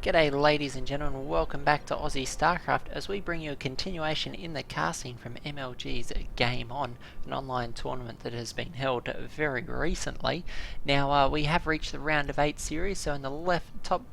G'day ladies and gentlemen, welcome back to Aussie StarCraft as we bring you a continuation in the casting from MLG's Game On, an online tournament that has been held very recently. Now we have reached the round of 8 series, so in the left top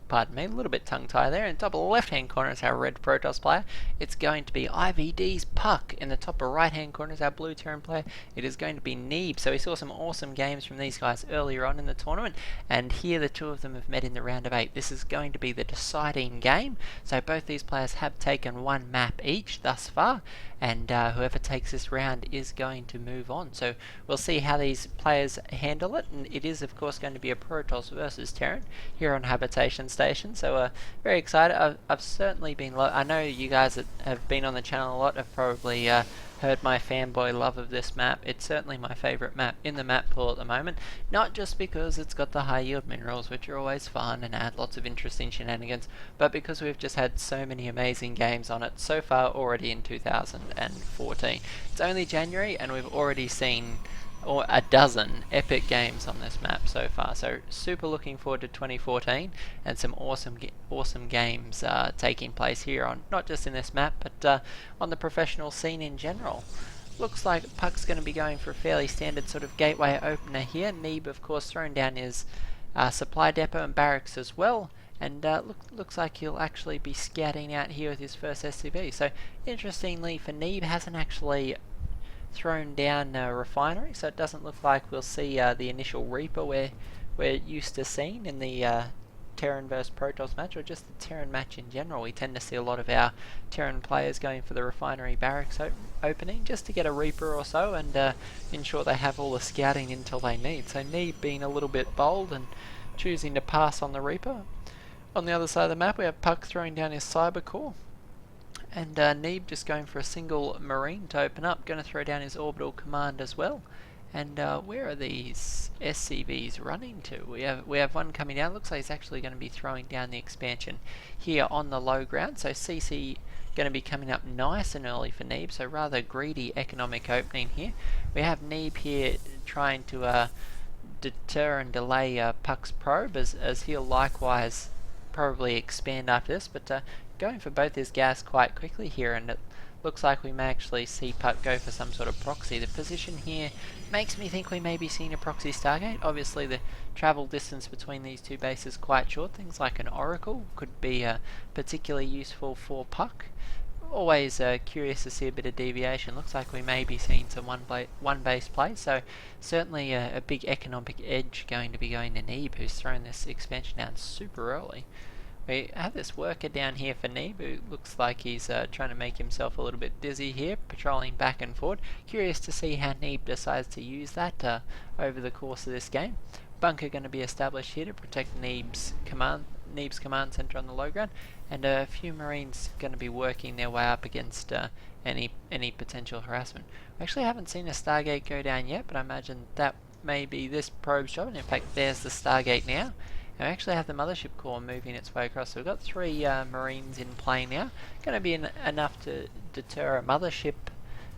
pardon me, a little bit tongue-tied there. In the top left-hand corner is our red Protoss player. It's going to be IVD's puCK. In the top right-hand corner is our blue Terran player. It is going to be Neeb. So we saw some awesome games from these guys earlier on in the tournament, and here the two of them have met in the round of 8. This is going to be the deciding game. So both these players have taken one map each thus far, and whoever takes this round is going to move on. So we'll see how these players handle it, and it is of course going to be a Protoss versus Terran here on Habitation Station. So very excited. I've certainly been I know you guys that have been on the channel a lot have probably heard my fanboy love of this map. It's certainly my favourite map in the map pool at the moment, not just because it's got the high yield minerals, which are always fun and add lots of interesting shenanigans, but because we've just had so many amazing games on it so far already in 2014. It's only January and we've already seen a dozen epic games on this map so far, so super looking forward to 2014 and some awesome games taking place here, on not just in this map but on the professional scene in general. Looks like puCK's going to be going for a fairly standard sort of gateway opener here. Neeb of course thrown down his supply depot and barracks as well, and looks like he'll actually be scouting out here with his first SCV. So interestingly for Neeb, hasn't actually thrown down a refinery, so it doesn't look like we'll see the initial Reaper we're used to seeing in the Terran vs Protoss match, or just the Terran match in general. We tend to see a lot of our Terran players going for the refinery barracks opening just to get a Reaper or so and ensure they have all the scouting intel they need. So Neeb being a little bit bold and choosing to pass on the Reaper. On the other side of the map we have puCK throwing down his Cyber Core, and Neeb just going for a single Marine to open up, going to throw down his Orbital Command as well. And where are these SCVs running to? We have one coming down. Looks like he's actually going to be throwing down the expansion here on the low ground. So CC going to be coming up nice and early for Neeb. So rather greedy economic opening here. We have Neeb here trying to deter and delay puCK's probe as he'll likewise probably expand after this, but going for both his gas quite quickly here, and it looks like we may actually see puCK go for some sort of proxy. The position here makes me think we may be seeing a proxy Stargate. Obviously the travel distance between these two bases is quite short. Things like an Oracle could be particularly useful for puCK. Always curious to see a bit of deviation. Looks like we may be seeing some one base play, so certainly a big economic edge going to be going to Neeb, who's thrown this expansion down super early. We have this worker down here for Neeb, who looks like he's trying to make himself a little bit dizzy here, patrolling back and forward. Curious to see how Neeb decides to use that over the course of this game. Bunker going to be established here to protect Neeb's command center on the low ground, and a few Marines going to be working their way up against any potential harassment. We actually haven't seen a Stargate go down yet, but I imagine that may be this probe's job, and in fact there's the Stargate now. And we actually have the Mothership Core moving its way across, so we've got 3 Marines in play now. Going to be enough to deter a Mothership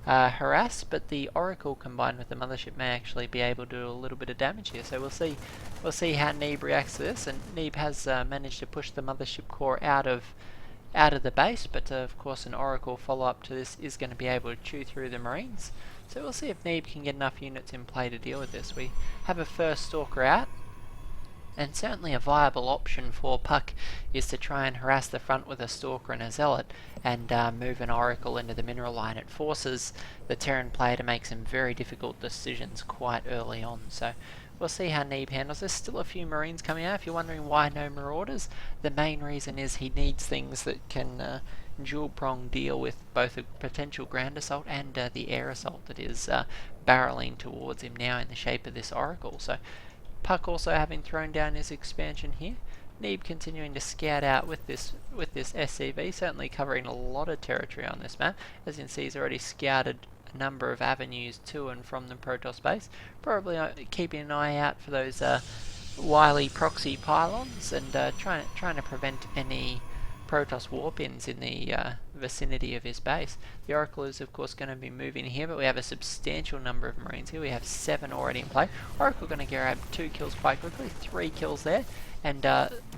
harass, but the Oracle combined with the Mothership may actually be able to do a little bit of damage here. So we'll see how Neeb reacts to this, and Neeb has managed to push the Mothership Core out of the base, but of course an Oracle follow-up to this is going to be able to chew through the Marines. So we'll see if Neeb can get enough units in play to deal with this. We have a first Stalker out, and certainly a viable option for puCK is to try and harass the front with a Stalker and a Zealot and move an Oracle into the mineral line. It forces the Terran player to make some very difficult decisions quite early on. So we'll see how Neeb handles this. Still a few Marines coming out. If you're wondering why no Marauders, the main reason is he needs things that can dual prong deal with both a potential ground assault and the air assault that is barreling towards him now in the shape of this Oracle. So puCK also having thrown down his expansion here. Neeb continuing to scout out with this SCV, certainly covering a lot of territory on this map. As you can see, he's already scouted a number of avenues to and from the Protoss base. Probably keeping an eye out for those wily proxy pylons and trying to prevent any Protoss warp-ins in the vicinity of his base. The Oracle is of course going to be moving here, but we have a substantial number of Marines here. We have 7 already in play. Oracle going to grab 2 kills quite quickly, 3 kills there, and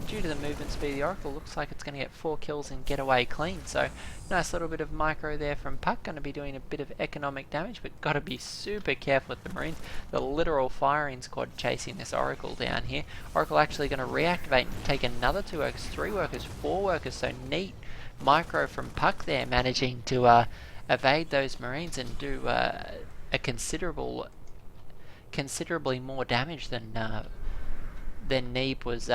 due to the movement speed of the Oracle, looks like it's going to get 4 kills and get away clean. So nice little bit of micro there from puCK, going to be doing a bit of economic damage, but got to be super careful with the Marines. The literal firing squad chasing this Oracle down here. Oracle actually going to reactivate and take another 2 workers, 3 workers, 4 workers, so neat micro from puCK there, managing to evade those Marines and do a considerably more damage than Neeb was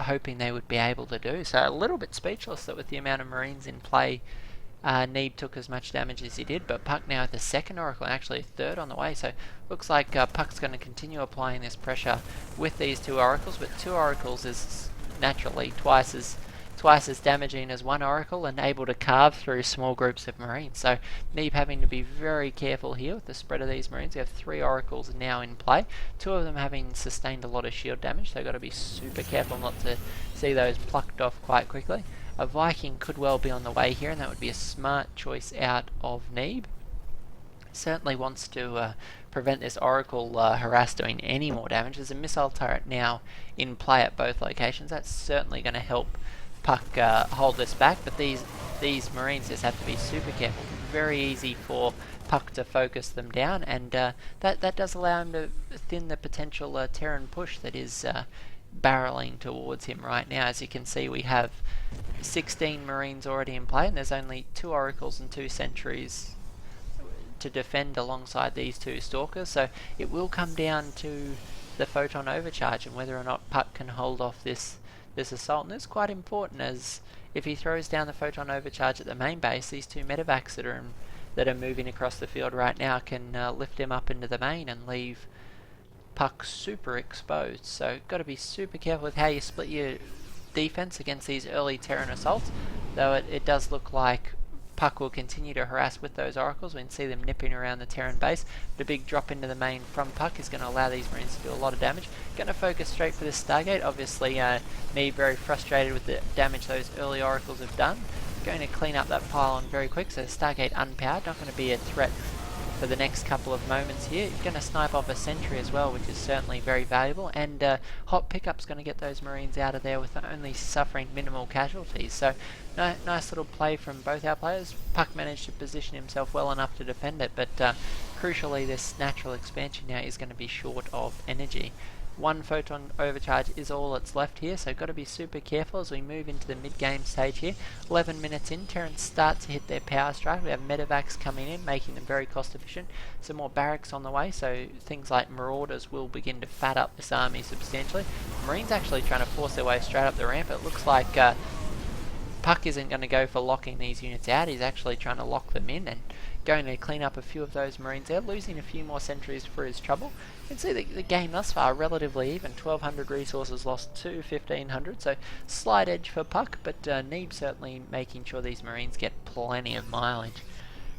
hoping they would be able to do. So a little bit speechless that with the amount of Marines in play, Neeb took as much damage as he did, but puCK now at the second Oracle, and actually a third on the way, so looks like puCK's going to continue applying this pressure with these 2 Oracles, but 2 Oracles is naturally twice as damaging as 1 Oracle and able to carve through small groups of Marines. So Neeb having to be very careful here with the spread of these Marines. We have 3 Oracles now in play, 2 of them having sustained a lot of shield damage, so got to be super careful not to see those plucked off quite quickly. A Viking could well be on the way here, and that would be a smart choice out of Neeb. Certainly wants to prevent this Oracle harass doing any more damage. There's a missile turret now in play at both locations. That's certainly going to help puCK hold this back, but these Marines just have to be super careful. Very easy for puCK to focus them down, and that does allow him to thin the potential Terran push that is barreling towards him right now. As you can see, we have 16 Marines already in play, and there's only 2 Oracles and 2 Sentries to defend alongside these 2 Stalkers, so it will come down to the Photon Overcharge and whether or not puCK can hold off this assault. And it's quite important, as if he throws down the Photon Overcharge at the main base, these 2 medevacs that are moving across the field right now can lift him up into the main and leave puCK super exposed. So got to be super careful with how you split your defense against these early Terran assaults, though it does look like puCK will continue to harass with those Oracles. We can see them nipping around the Terran base. The big drop into the main from puCK is going to allow these Marines to do a lot of damage. Going to focus straight for this Stargate. Obviously, Neeb very frustrated with the damage those early Oracles have done. Going to clean up that pylon very quick, so Stargate unpowered. Not going to be a threat for the next couple of moments here. Going to snipe off a sentry as well, which is certainly very valuable, and hot pickup's going to get those Marines out of there with only suffering minimal casualties. So nice little play from both our players. puCK managed to position himself well enough to defend it, but crucially this natural expansion now is going to be short of energy. 1 Photon Overcharge is all that's left here, so got to be super careful as we move into the mid-game stage here. 11 minutes in, Terrans start to hit their power strike. We have medevacs coming in, making them very cost efficient. Some more barracks on the way, so things like Marauders will begin to fat up this army substantially. Marines actually trying to force their way straight up the ramp. It looks like puCK isn't going to go for locking these units out. He's actually trying to lock them in and going to clean up a few of those Marines there, losing a few more sentries for his trouble. You can see the game thus far relatively even. 1200 resources lost to 1500, so slight edge for puCK, but Neeb certainly making sure these Marines get plenty of mileage.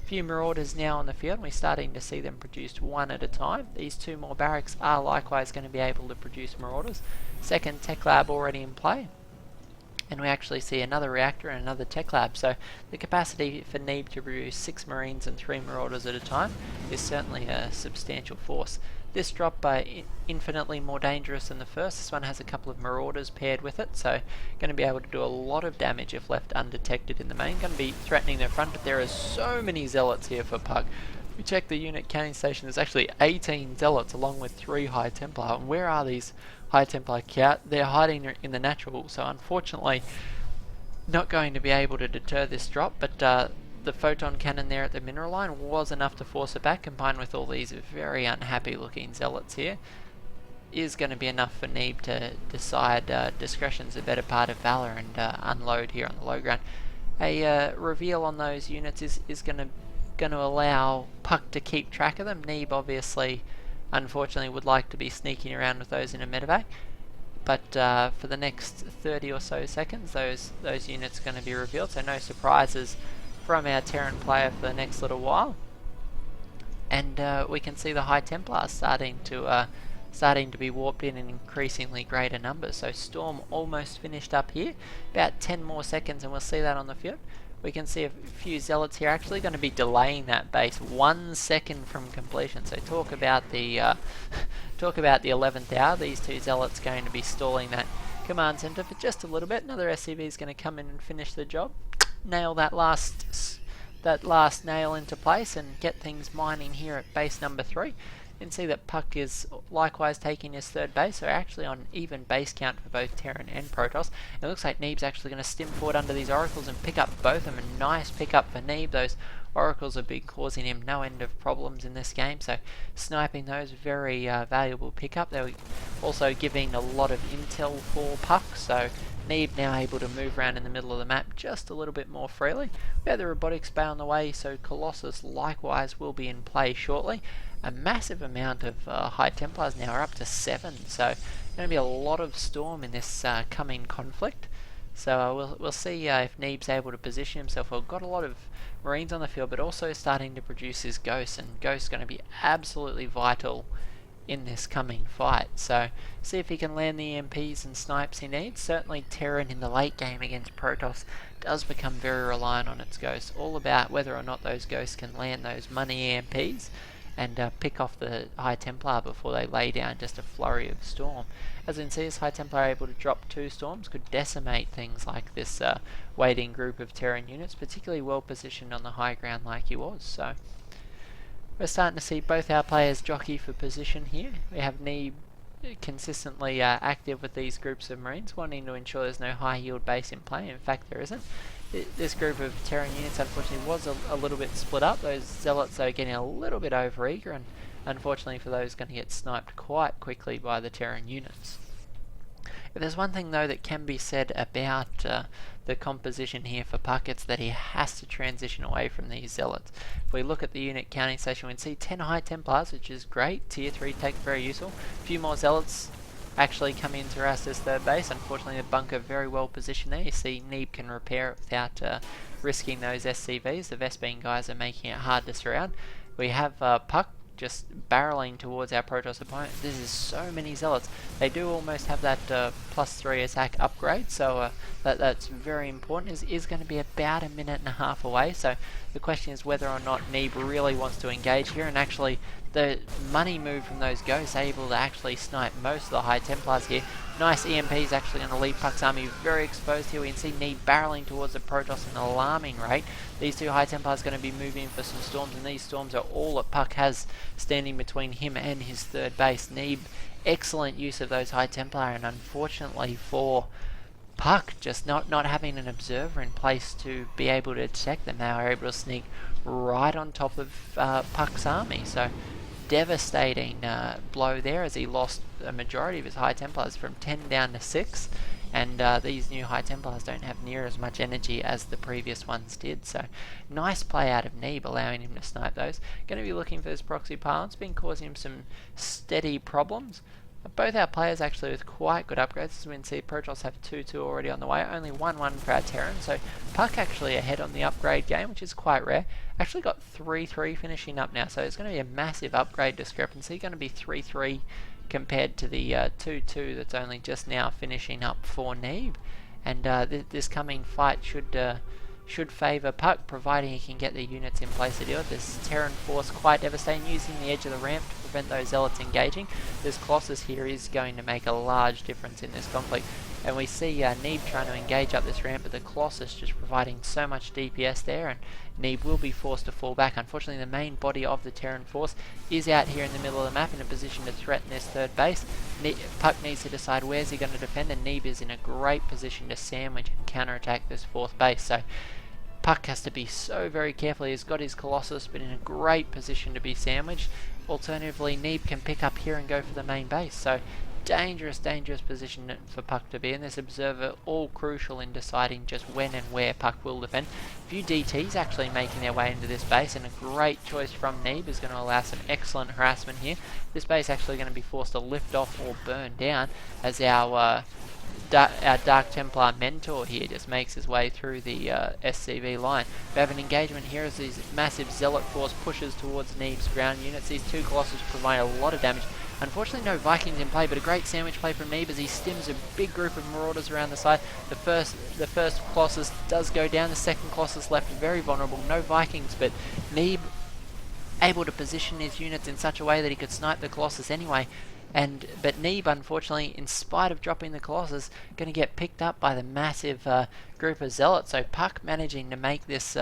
A few Marauders now on the field, and we're starting to see them produced 1 at a time. These 2 more barracks are likewise going to be able to produce Marauders. Second tech lab already in play, and we actually see another reactor and another tech lab, so the capacity for Neeb to produce 6 Marines and 3 Marauders at a time is certainly a substantial force. This drop infinitely more dangerous than the first. This one has a couple of Marauders paired with it, so going to be able to do a lot of damage if left undetected in the main. Going to be threatening their front, but there are so many Zealots here for puCK. If we check the unit canning station, there's actually 18 Zealots along with 3 High Templar, and where are these High Templar? They're hiding in the natural, so unfortunately not going to be able to deter this drop, but the photon cannon there at the mineral line was enough to force it back, combined with all these very unhappy looking Zealots here. Is going to be enough for Neeb to decide discretion's a better part of valor and unload here on the low ground. A reveal on those units is going to allow puCK to keep track of them. Neeb obviously, unfortunately, would like to be sneaking around with those in a medevac, but for the next 30 or so seconds those units are going to be revealed, so no surprises from our Terran player for the next little while. And we can see the High Templars starting to be warped in increasingly greater numbers. So Storm almost finished up here, about 10 more seconds and we'll see that on the field. We can see a few Zealots here actually going to be delaying that base 1 second from completion. So talk about the 11th hour. These 2 Zealots going to be stalling that command center for just a little bit. Another SCV is going to come in and finish the job, nail that last nail into place and get things mining here at base number 3. You can see that puCK is likewise taking his third base, so actually on even base count for both Terran and Protoss. It looks like Neeb's actually going to stim forward under these oracles and pick up both of them. A nice pickup for Neeb. Those oracles have been causing him no end of problems in this game, so sniping those, very valuable pickup. They were also giving a lot of intel for puCK, so Neeb now able to move around in the middle of the map just a little bit more freely. We have the robotics bay on the way, so Colossus likewise will be in play shortly. A massive amount of High Templars now, are up to 7, so going to be a lot of storm in this coming conflict. So we'll see if Neeb's able to position himself. We've got a lot of Marines on the field, but also starting to produce his Ghosts, and Ghost's going to be absolutely vital in this coming fight. So see if he can land the EMPs and snipes he needs. Certainly Terran in the late game against Protoss does become very reliant on its Ghosts. All about whether or not those Ghosts can land those money EMPs and pick off the High Templar before they lay down just a flurry of storm. As you can see, this High Templar able to drop 2 storms could decimate things like this waiting group of Terran units, particularly well positioned on the high ground like he was. So we're starting to see both our players jockey for position here. We have Neeb consistently active with these groups of Marines, wanting to ensure there's no high yield base in play. In fact, there isn't. This group of Terran units unfortunately was a little bit split up. Those Zealots are getting a little bit overeager, and unfortunately for those, going to get sniped quite quickly by the Terran units. If there's one thing though that can be said about the composition here for puCK, it's that he has to transition away from these Zealots. If we look at the unit counting station, we can see 10 High Templars, which is great. Tier 3 tech, very useful. A few more Zealots actually come in to harass this third base. Unfortunately, the bunker very well positioned there. You see Neeb can repair it without risking those SCVs. The Vespene guys are making it hard to surround. We have puCK just barreling towards our Protoss opponent. This is so many Zealots. They do almost have that +3 attack upgrade, so that's very important. Is going to be about a minute and a half away, so the question is whether or not Neeb really wants to engage here, and actually the money move from those Ghosts able to actually snipe most of the High Templars here. Nice EMPs actually going to leave puCK's army very exposed here. We can see Neeb barreling towards the Protoss at an alarming rate. These 2 High Templars going to be moving for some storms, and these storms are all that puCK has standing between him and his third base. Neeb, excellent use of those High Templar, and unfortunately for puCK, just not having an observer in place to be able to detect them, they are able to sneak right on top of puCK's army. So devastating blow there, as he lost a majority of his High Templars from 10 down to 6, and these new High Templars don't have near as much energy as the previous ones did. So nice play out of Neeb, allowing him to snipe those. Going to be looking for this proxy pile. It's been causing him some steady problems. Both our players actually with quite good upgrades. As we can see, Protoss have 2-2 already on the way, only 1-1 for our Terran, so puCK actually ahead on the upgrade game, which is quite rare. Actually got 3-3 finishing up now, so it's going to be a massive upgrade discrepancy. Going to be 3-3 compared to the 2-2 that's only just now finishing up for Neeb, and this coming fight should favour puCK, providing he can get the units in place to deal with this. Terran force quite devastating, using the edge of the ramp to prevent those Zealots engaging. This Colossus here is going to make a large difference in this conflict, and we see Neeb trying to engage up this ramp, but the Colossus just providing so much DPS there, and Neeb will be forced to fall back. Unfortunately, the main body of the Terran force is out here in the middle of the map in a position to threaten this third base. puCK needs to decide where's he going to defend, and Neeb is in a great position to sandwich and counterattack this 4th base. So puCK has to be so very careful. He's got his Colossus, but in a great position to be sandwiched. Alternatively, Neeb can pick up here and go for the main base. So dangerous position for puCK to be in. This observer all crucial in deciding just when and where puCK will defend. A few DTs actually making their way into this base, and a great choice from Neeb is going to allow some excellent harassment here. This base actually going to be forced to lift off or burn down, as our Dark Templar mentor here just makes his way through the SCV line. We have an engagement here as these massive Zealot force pushes towards Neeb's ground units. These 2 Colossus provide a lot of damage. Unfortunately, no Vikings in play, but a great sandwich play from Neeb as he stims a big group of Marauders around the side. The first Colossus does go down. The second Colossus left very vulnerable. No Vikings, but Neeb able to position his units in such a way that he could snipe the Colossus anyway. But Neeb, unfortunately, in spite of dropping the Colossus, going to get picked up by the massive group of Zealots. So puCK managing to make this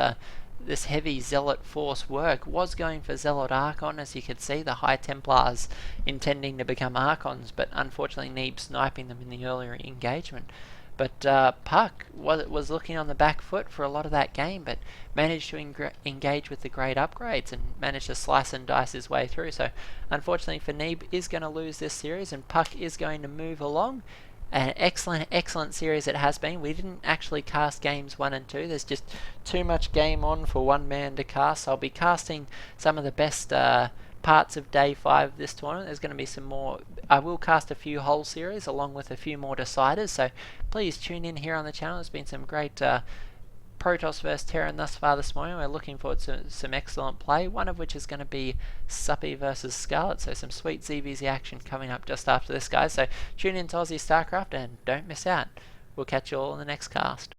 this heavy Zealot force work, was going for Zealot Archon, as you could see, the High Templars intending to become Archons, but unfortunately Neeb sniping them in the earlier engagement. But puCK was looking on the back foot for a lot of that game, but managed to engage with the great upgrades and managed to slice and dice his way through. So unfortunately for Neeb, is going to lose this series, and puCK is going to move along. An excellent series it has been. We didn't actually cast games 1 and 2. There's just too much game on for one man to cast. So I'll be casting some of the best parts of day 5 of this tournament. There's going to be some more. I will cast a few whole series along with a few more deciders. So please tune in here on the channel. There's been some great Protoss vs Terran thus far this morning. We're looking forward to some excellent play, one of which is going to be Suppy versus Scarlet, so some sweet ZVZ action coming up just after this, guys. So tune in to Aussie StarCraft and don't miss out. We'll catch you all in the next cast.